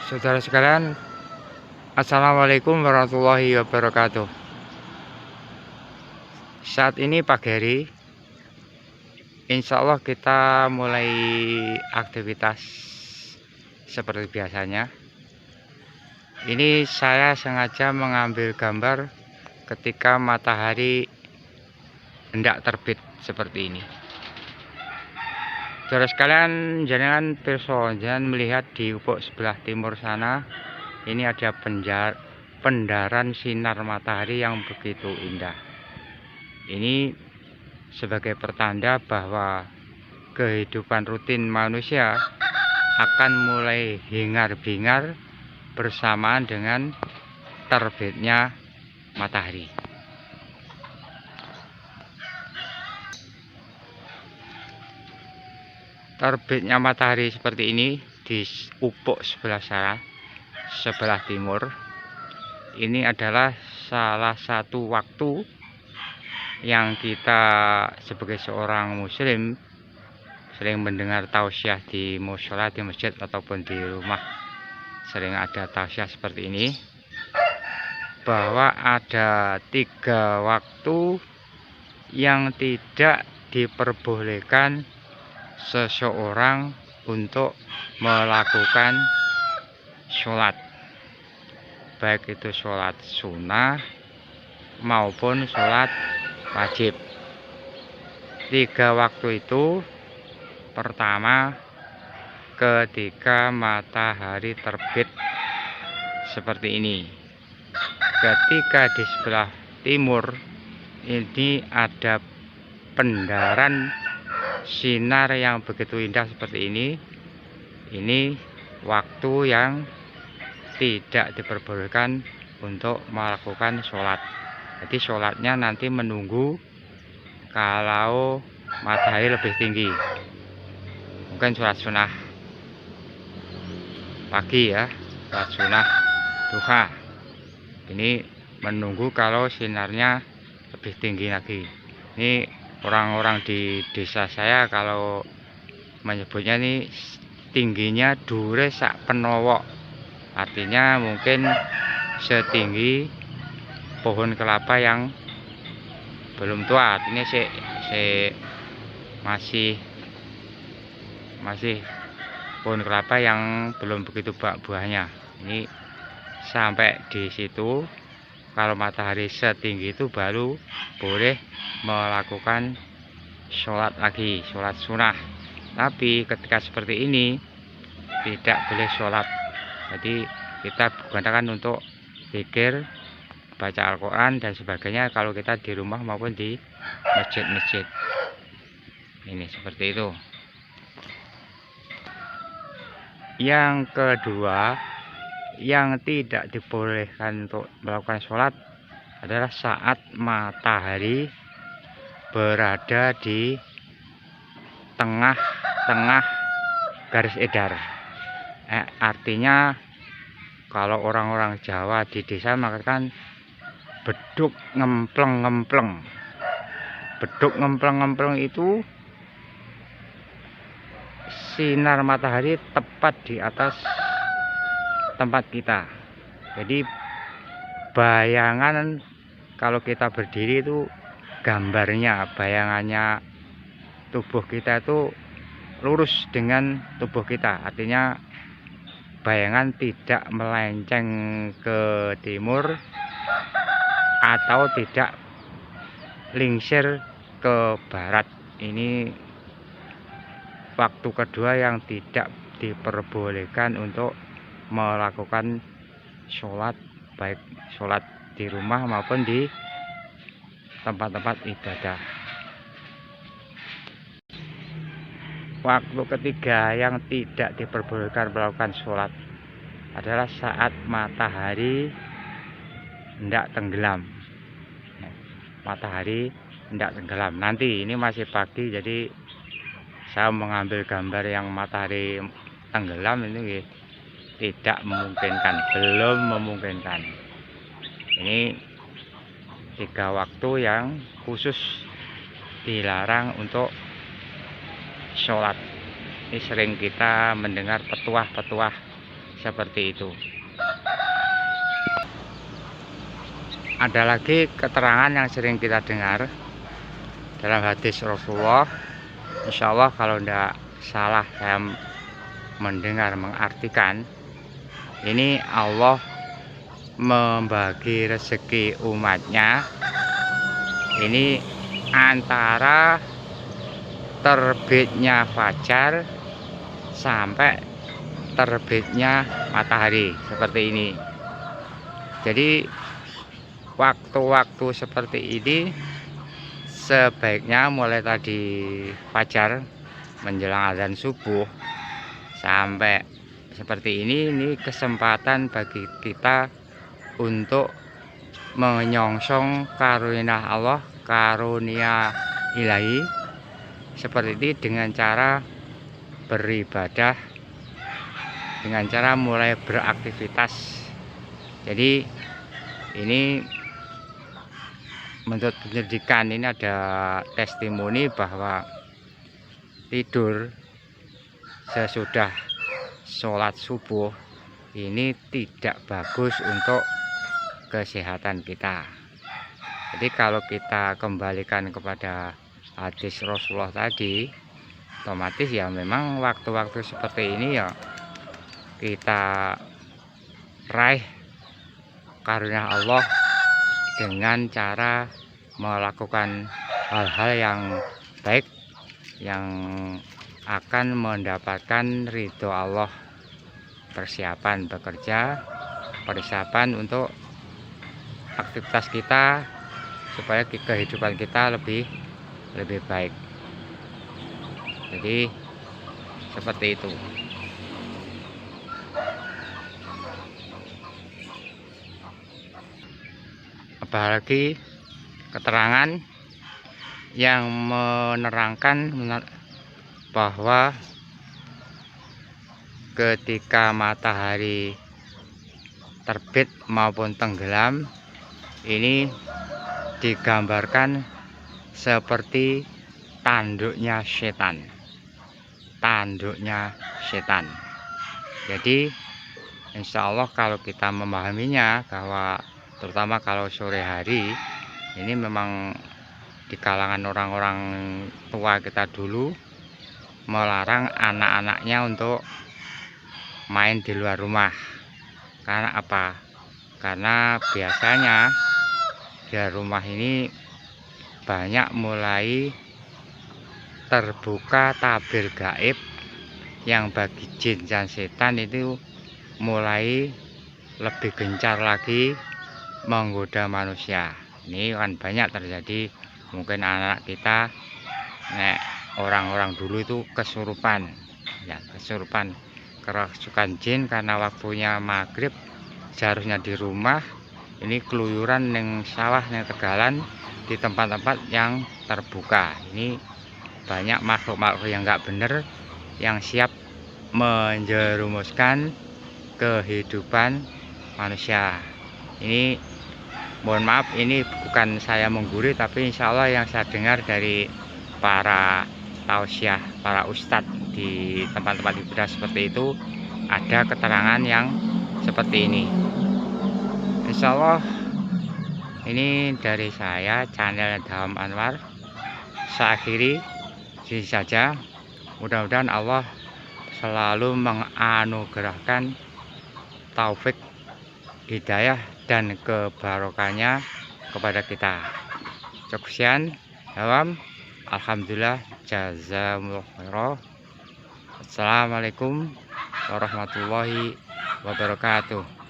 Saudara sekalian, Assalamualaikum warahmatullahi wabarakatuh. Saat ini pagi hari, insya Allah kita mulai aktivitas seperti biasanya. Ini saya sengaja mengambil gambar ketika matahari hendak terbit seperti ini. Saudara sekalian, jangan jangan melihat di ufuk sebelah timur sana. Ini ada pendaran sinar matahari yang begitu indah. Ini sebagai pertanda bahwa kehidupan rutin manusia akan mulai hingar-bingar bersamaan dengan terbitnya matahari. Terbitnya matahari seperti ini di ufuk sebelah timur. Ini adalah salah satu waktu yang kita sebagai seorang muslim sering mendengar tausiah di mushola, di masjid ataupun di rumah. Sering ada tausiah seperti ini, bahwa ada 3 waktu yang tidak diperbolehkan seseorang untuk melakukan sholat, baik itu sholat sunnah maupun sholat wajib. 3 waktu itu, pertama, ketika matahari terbit seperti ini. Ketika di sebelah timur ini ada pendaran sinar yang begitu indah seperti ini waktu yang tidak diperbolehkan untuk melakukan sholat. Jadi sholatnya nanti menunggu kalau matahari lebih tinggi, mungkin sholat sunnah pagi ya, sholat sunnah duha. Ini menunggu kalau sinarnya lebih tinggi lagi. Ini orang-orang di desa saya kalau menyebutnya ini tingginya dure sak penowok, artinya mungkin setinggi pohon kelapa yang belum tua. Artinya masih pohon kelapa yang belum begitu buahnya. Ini sampai di situ, kalau matahari setinggi itu baru boleh melakukan sholat lagi, sholat sunnah. Tapi ketika seperti ini tidak boleh sholat. Jadi kita gunakan untuk zikir, baca Al-Quran dan sebagainya kalau kita di rumah maupun di masjid-masjid. Ini seperti itu. Yang kedua, yang tidak dibolehkan untuk melakukan sholat adalah saat matahari berada di tengah-tengah garis edar. Artinya kalau orang-orang Jawa di desa mengatakan beduk ngempleng-ngempleng. Beduk ngempleng-ngempleng itu sinar matahari tepat di atas tempat kita. Jadi bayangan kalau kita berdiri itu gambarnya, bayangannya tubuh kita itu lurus dengan tubuh kita. Artinya bayangan tidak melenceng ke timur atau tidak lingsir ke barat. Ini waktu kedua yang tidak diperbolehkan untuk melakukan sholat, baik sholat di rumah maupun di tempat-tempat ibadah. Waktu ketiga yang tidak diperbolehkan melakukan sholat adalah saat matahari hendak tenggelam. Matahari hendak tenggelam. Nanti ini masih pagi, jadi saya mengambil gambar yang matahari tenggelam ini tidak memungkinkan, belum memungkinkan. Ini 3 waktu yang khusus dilarang untuk sholat. Ini sering kita mendengar petuah-petuah seperti itu. Ada lagi keterangan yang sering kita dengar dalam hadis Rasulullah. Insya Allah kalau tidak salah saya mendengar mengartikan, ini Allah membagi rezeki umatnya ini antara terbitnya fajar sampai terbitnya matahari, seperti ini. Jadi waktu-waktu seperti ini sebaiknya mulai tadi fajar menjelang azan subuh sampai seperti ini kesempatan bagi kita untuk menyongsong karunia Allah, karunia ilahi seperti ini dengan cara beribadah, dengan cara mulai beraktivitas. Jadi ini menurut penyelidikan ini ada testimoni bahwa tidur sesudah sholat subuh ini tidak bagus untuk kesehatan kita. Jadi kalau kita kembalikan kepada hadis Rasulullah tadi, otomatis ya memang waktu-waktu seperti ini ya kita raih karunia Allah dengan cara melakukan hal-hal yang baik yang akan mendapatkan ridho Allah. Persiapan bekerja, persiapan untuk aktivitas kita supaya kehidupan kita lebih baik. Jadi seperti itu. Apalagi keterangan yang menerangkan bahwa ketika matahari terbit maupun tenggelam ini digambarkan seperti tanduknya setan. Jadi insya Allah kalau kita memahaminya bahwa terutama kalau sore hari ini memang di kalangan orang-orang tua kita dulu melarang anak-anaknya untuk main di luar rumah. Karena apa? Karena biasanya di rumah ini banyak mulai terbuka tabir gaib yang bagi jin dan setan itu mulai lebih gencar lagi menggoda manusia. Ini kan banyak terjadi, mungkin anak kita orang-orang dulu itu kesurupan ya, kerasukan jin karena waktunya maghrib seharusnya di rumah, ini keluyuran neng sawah neng tegalan di tempat-tempat yang terbuka. Ini banyak makhluk-makhluk yang nggak bener yang siap menjerumuskan kehidupan manusia. Ini mohon maaf, ini bukan saya menggurui, tapi insya Allah yang saya dengar dari para tausiah, para ustadz di tempat-tempat ibadah seperti itu ada keterangan yang seperti ini. Insya Allah ini dari saya, channel Dawam Anwar. Saya akhiri sini saja. Mudah-mudahan Allah selalu menganugerahkan taufik, hidayah dan kebarokahnya kepada kita. Cukup sekian. Dawam. Alhamdulillah, jazakumullah khairan. Assalamualaikum warahmatullahi wabarakatuh.